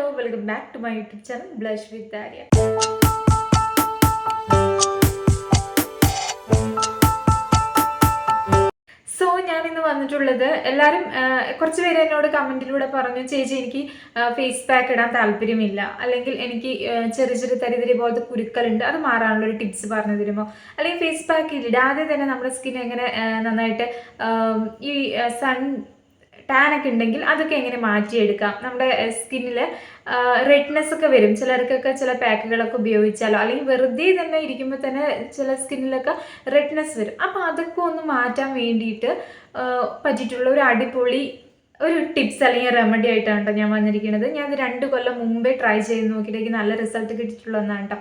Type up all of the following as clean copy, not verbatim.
Hello, welcome back to my YouTube channel Blush with Daria. So ഞാനിന്ന് വന്നിട്ടുള്ളത് എല്ലാവരും കുറച്ച് പേര് എന്നോട് കമൻറ്റിലൂടെ പറഞ്ഞു ചേച്ചി എനിക്ക് ഫേസ് പാക്ക് ഇടാൻ താല്പര്യമില്ല, അല്ലെങ്കിൽ എനിക്ക് ചെറിയ ചെറിയ തരിതരി പോലത്തെ കുരുക്കളുണ്ട്, അത് മാറാനുള്ള ഒരു ടിപ്സ് പറഞ്ഞു തരുമോ, അല്ലെങ്കിൽ ഫേസ് പാക്ക് ഇടാതെ തന്നെ നമ്മുടെ സ്കിൻ എങ്ങനെ നന്നായിട്ട് ഈ സൺ ടാൻ ഒക്കെ ഉണ്ടെങ്കിൽ അതൊക്കെ എങ്ങനെ മാറ്റിയെടുക്കാം, നമ്മുടെ സ്കിന്നിൽ റെഡ്നെസ് ഒക്കെ വരും ചിലർക്കൊക്കെ, ചില പാക്കുകളൊക്കെ ഉപയോഗിച്ചാലോ അല്ലെങ്കിൽ വെറുതെ തന്നെ ഇരിക്കുമ്പോൾ തന്നെ ചില സ്കിന്നിലൊക്കെ റെഡ്നെസ് വരും. അപ്പോൾ അതൊക്കെ ഒന്ന് മാറ്റാൻ വേണ്ടിയിട്ട് പറ്റിയിട്ടുള്ള ഒരു അടിപൊളി ഒരു ടിപ്സ് അല്ലെങ്കിൽ റെമഡി ആയിട്ടാണ് കേട്ടോ ഞാൻ വന്നിരിക്കുന്നത്. ഞാൻ 2 കൊല്ലം മുമ്പേ ട്രൈ ചെയ്ത് നോക്കിയിട്ട് നല്ല റിസൾട്ട് കിട്ടിയിട്ടുള്ള ഒന്നാണ് കേട്ടോ.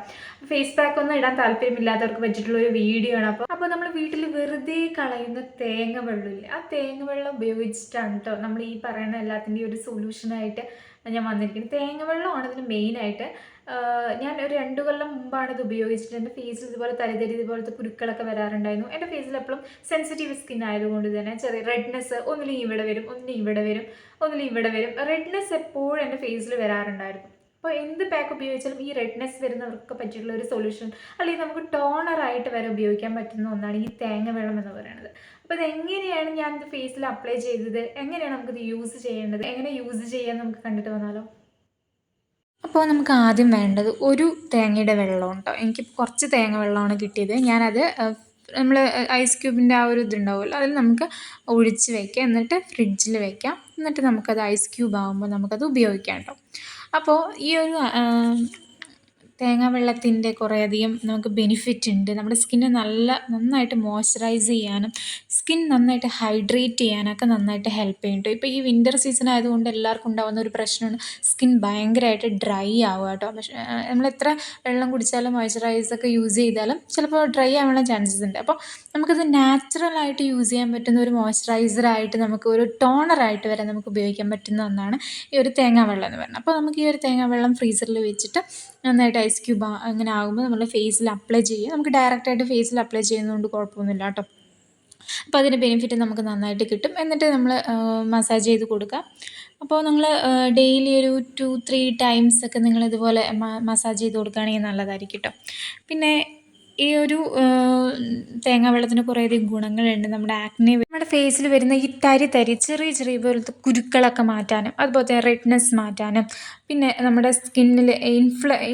ഫേസ് പാക്ക് ഒന്നും ഇടാൻ താല്പര്യമില്ലാത്തവർക്ക് പറ്റിയിട്ടുള്ള ഒരു വീഡിയോ ആണ്. അപ്പോൾ നമ്മൾ വീട്ടിൽ വെറുതെ കളയുന്ന തേങ്ങ വെള്ളമില്ലേ, ആ തേങ്ങ വെള്ളം ഉപയോഗിച്ചിട്ടാണ് കേട്ടോ നമ്മൾ ഈ പറയുന്ന എല്ലാത്തിൻ്റെയും ഒരു സൊല്യൂഷനായിട്ട് ഞാൻ വന്നിരിക്കുന്നത്. തേങ്ങ വെള്ളമാണ് ഇതിന് മെയിനായിട്ട്. ഞാൻ ഒരു 2 കൊല്ലം മുമ്പാണ് ഇത് ഉപയോഗിച്ചിട്ട് എൻ്റെ ഫേസിൽ ഇതുപോലെ തരിതരി ഇതുപോലത്തെ കുരുക്കളൊക്കെ വരാറുണ്ടായിരുന്നു. എൻ്റെ ഫേസിൽ എപ്പോഴും സെൻസിറ്റീവ് സ്കിൻ ആയതുകൊണ്ട് തന്നെ ചെറിയ റെഡ്നെസ് ഒന്നിലും ഇവിടെ വരും, ഒന്നിലും ഇവിടെ വരും, ഒന്നിലും ഇവിടെ വരും. റെഡ്നെസ് എപ്പോഴും എൻ്റെ ഫേസിൽ വരാറുണ്ടായിരുന്നു. അപ്പോൾ എന്ത് പാക്ക് ഉപയോഗിച്ചാലും ഈ റെഡ്നെസ് വരുന്നവർക്ക് പറ്റിയിട്ടുള്ള ഒരു സൊല്യൂഷൻ, അല്ലെങ്കിൽ നമുക്ക് ടോണറായിട്ട് വരെ ഉപയോഗിക്കാൻ പറ്റുന്ന ഒന്നാണ് ഈ തേങ്ങ വെള്ളം എന്ന് പറയുന്നത്. അപ്പോൾ ഇതെങ്ങനെയാണ് ഞാനിത് ഫേസിൽ അപ്ലൈ ചെയ്തത്, എങ്ങനെയാണ് നമുക്കിത് യൂസ് ചെയ്യേണ്ടത്, എങ്ങനെ യൂസ് ചെയ്യാൻ നമുക്ക് കണ്ടിട്ട് വന്നാലോ. അപ്പോൾ നമുക്ക് ആദ്യം വേണ്ടത് ഒരു തേങ്ങയുടെ വെള്ളം കേട്ടോ. എനിക്ക് കുറച്ച് തേങ്ങ വെള്ളമാണ് കിട്ടിയത്. ഞാനത് നമ്മൾ ഐസ് ക്യൂബിൻ്റെ ആ ഒരു ഇതുണ്ടാവുമല്ലോ, അതിൽ നമുക്ക് ഒഴിച്ച് വയ്ക്കാം, എന്നിട്ട് ഫ്രിഡ്ജിൽ വയ്ക്കാം, എന്നിട്ട് നമുക്കത് ഐസ് ക്യൂബ് ആകുമ്പോൾ നമുക്കത് ഉപയോഗിക്കാം കേട്ടോ. അപ്പോൾ ഈ ഒരു തേങ്ങാ വെള്ളത്തിൻ്റെ കുറേയധികം നമുക്ക് ബെനിഫിറ്റ് ഉണ്ട്. നമ്മുടെ സ്കിന്നെ നന്നായിട്ട് മോയ്സ്ചറൈസ് ചെയ്യാനും സ്കിൻ നന്നായിട്ട് ഹൈഡ്രേറ്റ് ചെയ്യാനൊക്കെ നന്നായിട്ട് ഹെൽപ്പ് ചെയ്യും കേട്ടോ. ഇപ്പോൾ ഈ വിൻ്റർ സീസൺ ആയതുകൊണ്ട് എല്ലാവർക്കും ഉണ്ടാകുന്ന ഒരു പ്രശ്നമാണ് സ്കിൻ ഭയങ്കരമായിട്ട് ഡ്രൈ ആവുക കേട്ടോ. പക്ഷേ നമ്മൾ എത്ര വെള്ളം കുടിച്ചാലും മോയ്സ്ചറൈസൊക്കെ യൂസ് ചെയ്താലും ചിലപ്പോൾ ഡ്രൈ ആവാനുള്ള ചാൻസസ് ഉണ്ട്. അപ്പോൾ നമുക്കത് നാച്ചുറലായിട്ട് യൂസ് ചെയ്യാൻ പറ്റുന്ന ഒരു മോയ്സ്ചറൈസറായിട്ട്, നമുക്ക് ഒരു ടോണറായിട്ട് വരെ നമുക്ക് ഉപയോഗിക്കാൻ പറ്റുന്ന ഒന്നാണ് ഈ ഒരു തേങ്ങാ വെള്ളം എന്ന് പറയുന്നത്. അപ്പോൾ നമുക്ക് ഈ ഒരു തേങ്ങാ വെള്ളം ഫ്രീസറിൽ വെച്ചിട്ട് നന്നായിട്ട് ഐസ് ക്യൂബ് അങ്ങനെ ആകുമ്പോൾ നമ്മൾ ഫേസിൽ അപ്ലൈ ചെയ്യുക. നമുക്ക് ഡയറക്റ്റായിട്ട് ഫേസിൽ അപ്ലൈ ചെയ്യുന്നതുകൊണ്ട് കുഴപ്പമൊന്നുമില്ല കേട്ടോ. അപ്പോൾ അതിൻ്റെ ബെനിഫിറ്റ് നമുക്ക് നന്നായിട്ട് കിട്ടും. എന്നിട്ട് നമ്മൾ മസാജ് ചെയ്ത് കൊടുക്കുക. അപ്പോൾ നിങ്ങൾ ഡെയിലി ഒരു 2-3 ടൈംസ് ഒക്കെ നിങ്ങൾ ഇതുപോലെ മസാജ് ചെയ്ത് കൊടുക്കുകയാണെങ്കിൽ നല്ലതായിരിക്കും കേട്ടോ. പിന്നെ ഈ ഒരു തേങ്ങാ വെള്ളത്തിന് കുറേയധികം ഗുണങ്ങളുണ്ട്. നമ്മുടെ ആക്നെ, നമ്മുടെ ഫേസിൽ വരുന്ന ഈ ചെറിയ പോലത്തെ കുരുക്കളൊക്കെ മാറ്റാനും, അതുപോലെ തന്നെ റെഡ്നെസ് മാറ്റാനും, പിന്നെ നമ്മുടെ സ്കിന്നിൽ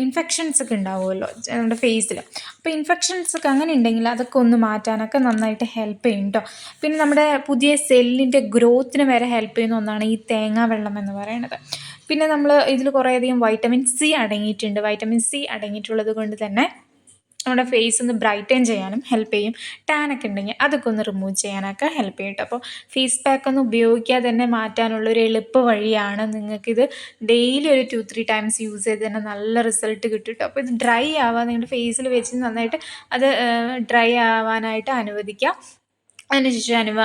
ഇൻഫെക്ഷൻസ് ഒക്കെ ഉണ്ടാവുമല്ലോ നമ്മുടെ ഫേസിൽ. അപ്പോൾ ഇൻഫെക്ഷൻസ് ഒക്കെ അങ്ങനെ ഉണ്ടെങ്കിൽ അതൊക്കെ ഒന്ന് മാറ്റാനൊക്കെ നന്നായിട്ട് ഹെൽപ്പ് ചെയ്യും കേട്ടോ. പിന്നെ നമ്മുടെ പുതിയ സെല്ലിൻ്റെ ഗ്രോത്തിന് വരെ ഹെൽപ്പ് ചെയ്യുന്ന ഒന്നാണ് ഈ തേങ്ങാ വെള്ളം എന്ന് പറയുന്നത്. പിന്നെ നമ്മൾ ഇതിൽ കുറേയധികം വൈറ്റമിൻ സി അടങ്ങിയിട്ടുണ്ട്. വൈറ്റമിൻ സി അടങ്ങിയിട്ടുള്ളത് കൊണ്ട് തന്നെ നമ്മുടെ ഫേസ് ഒന്ന് ബ്രൈറ്റൻ ചെയ്യാനും ഹെൽപ്പ് ചെയ്യും. ടാനൊക്കെ ഉണ്ടെങ്കിൽ അതൊക്കെ ഒന്ന് റിമൂവ് ചെയ്യാനൊക്കെ ഹെൽപ്പ് ചെയ്യും കേട്ടോ. അപ്പോൾ ഫേസ് പാക്ക് ഒന്നും ഉപയോഗിക്കാതെ തന്നെ മാറ്റാനുള്ളൊരു എളുപ്പ വഴിയാണ്. നിങ്ങൾക്കിത് ഡെയിലി ഒരു 2-3 ടൈംസ് യൂസ് ചെയ്ത് തന്നെ നല്ല റിസൾട്ട് കിട്ടും കേട്ടോ. അപ്പോൾ ഇത് ഡ്രൈ ആവാൻ നിങ്ങളുടെ ഫേസിൽ വെച്ച് നന്നായിട്ട് അത് ഡ്രൈ ആവാനായിട്ട് അനുവദിക്കുക. അതിനുശേഷം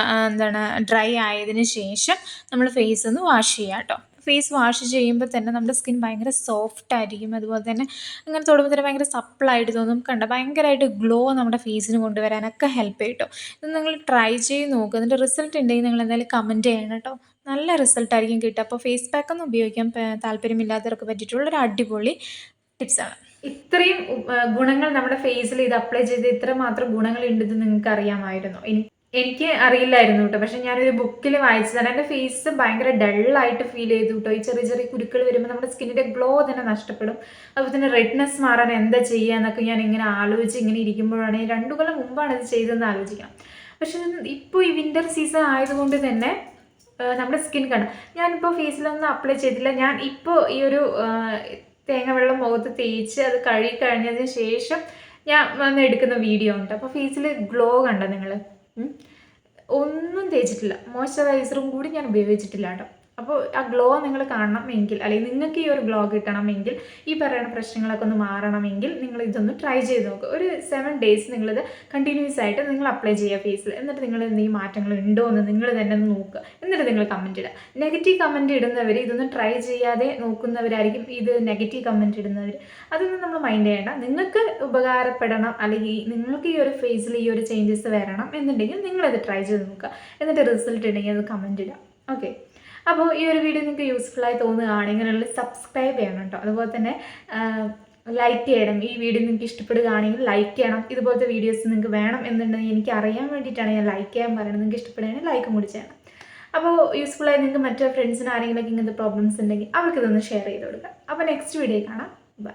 ഡ്രൈ ആയതിനു ശേഷം നമ്മൾ ഫേസ് ഒന്ന് വാഷ് ചെയ്യുക കേട്ടോ. ഫേസ് വാഷ് ചെയ്യുമ്പോൾ തന്നെ നമ്മുടെ സ്കിൻ ഭയങ്കര സോഫ്റ്റ് ആയിരിക്കും. അതുപോലെ തന്നെ അങ്ങനെ തൊടുമ്പോൾ തന്നെ ഭയങ്കര സപ്പിളായിട്ട് തോന്നും. ഭയങ്കരമായിട്ട് ഗ്ലോ നമ്മുടെ ഫേസിന് കൊണ്ടുവരാനൊക്കെ ഹെൽപ്പ് ചെയ്യും കേട്ടോ. ഇത് നിങ്ങൾ ട്രൈ ചെയ്ത് നോക്കുക. അതിൻ്റെ റിസൾട്ട് ഉണ്ടെങ്കിൽ നിങ്ങൾ എന്തായാലും കമൻറ്റ് ചെയ്യണം കേട്ടോ. നല്ല റിസൾട്ടായിരിക്കും കിട്ടുക. അപ്പോൾ ഫേസ് പാക്കൊന്നും ഉപയോഗിക്കാൻ താല്പര്യമില്ലാത്തവർക്ക് പറ്റിയിട്ടുള്ളൊരു അടിപൊളി ടിപ്സാണ്. ഇത്രയും ഗുണങ്ങൾ നമ്മുടെ ഫേസിൽ ഇത് അപ്ലൈ ചെയ്ത് ഇത്രമാത്രം ഗുണങ്ങളുണ്ടെന്ന് നിങ്ങൾക്ക് അറിയാമായിരുന്നു? എനിക്ക് അറിയില്ലായിരുന്നു കേട്ടോ. പക്ഷെ ഞാനൊരു ബുക്കിൽ വായിച്ചതാണ്. എൻ്റെ ഫേസ് ഭയങ്കര ഡള്ളായിട്ട് ഫീൽ ചെയ്തു കേട്ടോ. ഈ ചെറിയ കുരുക്കൾ വരുമ്പോൾ നമ്മുടെ സ്കിന്നിൻ്റെ ഗ്ലോ തന്നെ നഷ്ടപ്പെടും. അതുപോലെ തന്നെ റെഡ്നെസ് മാറാൻ എന്താ ചെയ്യുക എന്നൊക്കെ ഞാൻ ഇങ്ങനെ ആലോചിച്ച് ഇങ്ങനെ ഇരിക്കുമ്പോഴാണ് 2 കൊല്ലം മുമ്പാണ് ഇത് ചെയ്തതെന്ന് ആലോചിക്കാം. പക്ഷെ ഇപ്പോൾ ഈ വിൻ്റർ സീസൺ ആയതുകൊണ്ട് തന്നെ നമ്മുടെ സ്കിൻ കാണാം. ഞാനിപ്പോൾ ഫേസിലൊന്നും അപ്ലൈ ചെയ്തില്ല. ഞാൻ ഇപ്പോൾ ഈ ഒരു തേങ്ങ വെള്ളം മുഖത്ത് തേച്ച് അത് കഴുകി കഴിഞ്ഞതിന് ശേഷം ഞാൻ വന്ന് എടുക്കുന്ന വീഡിയോ ഉണ്ട്. അപ്പോൾ ഫേസിൽ ഗ്ലോ കണ്ടോ നിങ്ങൾ? ഒന്നും തേച്ചിട്ടില്ല, മോയ്സ്ചറൈസറും കൂടി ഞാൻ ഉപയോഗിച്ചിട്ടില്ല കേട്ടോ. അപ്പോൾ ആ ഗ്ലോ നിങ്ങൾ കാണണമെങ്കിൽ, അല്ലെങ്കിൽ നിങ്ങൾക്ക് ഈ ഒരു ഗ്ലോ കിട്ടണമെങ്കിൽ, ഈ പറയുന്ന പ്രശ്നങ്ങളൊക്കെ ഒന്ന് മാറണമെങ്കിൽ നിങ്ങൾ ഇതൊന്ന് ട്രൈ ചെയ്ത് നോക്കുക. ഒരു 7 ഡേയ്സ് നിങ്ങളിത് കണ്ടിന്യൂസ് ആയിട്ട് നിങ്ങൾ അപ്ലൈ ചെയ്യുക ഫേസിൽ. എന്നിട്ട് നിങ്ങൾ എന്തെങ്കിലും മാറ്റങ്ങൾ ഉണ്ടോ എന്ന് നിങ്ങൾ തന്നെ ഒന്ന് നോക്കുക. എന്നിട്ട് നിങ്ങൾ കമൻറ്റ് ഇടുക. നെഗറ്റീവ് കമൻറ്റ് ഇടുന്നവർ, ഇതൊന്നും ട്രൈ ചെയ്യാതെ നോക്കുന്നവരായിരിക്കും ഇത് നെഗറ്റീവ് കമൻറ്റ് ഇടുന്നവർ. അതൊന്നും നമ്മൾ മൈൻഡ് ചെയ്യേണ്ട. നിങ്ങൾക്ക് ഉപകാരപ്പെടണം, അല്ലെങ്കിൽ നിങ്ങൾക്ക് ഈ ഒരു ഫേസിൽ ഈ ഒരു ചേഞ്ചസ് വരണം എന്നുണ്ടെങ്കിൽ നിങ്ങളത് ട്രൈ ചെയ്ത് നോക്കുക. എന്നിട്ട് റിസൾട്ട് ഉണ്ടെങ്കിൽ അത് കമൻറ്റ് ഇടുക. ഓക്കെ. അപ്പോൾ ഈ ഒരു വീഡിയോ നിങ്ങൾക്ക് യൂസ്ഫുള്ളായി തോന്നുകയാണെങ്കിൽ സബ്സ്ക്രൈബ് ചെയ്യണം കേട്ടോ. അതുപോലെ തന്നെ ലൈക്ക് ചെയ്യണം. ഈ വീഡിയോ നിങ്ങൾക്ക് ഇഷ്ടപ്പെടുകയാണെങ്കിൽ ലൈക്ക് ചെയ്യണം. ഇതുപോലത്തെ വീഡിയോസ് നിങ്ങൾക്ക് വേണം എന്നുണ്ടെങ്കിൽ എനിക്ക് അറിയാൻ വേണ്ടിയിട്ടാണ് ഞാൻ ലൈക്ക് ചെയ്യാൻ പറയുന്നത്. നിങ്ങൾക്ക് ഇഷ്ടപ്പെടുകയാണെങ്കിൽ ലൈക്കും കൂടി ചെയ്യണം. അപ്പോൾ യൂസ്ഫുള്ളായി നിങ്ങൾക്ക് മറ്റു ഫ്രണ്ട്സിന് ആരെങ്കിലുമൊക്കെ ഇങ്ങനത്തെ പ്രോബ്ലംസ് ഉണ്ടെങ്കിൽ അവർക്ക് ഇതൊന്ന് ഷെയർ ചെയ്ത് കൊടുക്കാം. അപ്പോൾ നെക്സ്റ്റ് വീഡിയോ കാണാം. ബൈ.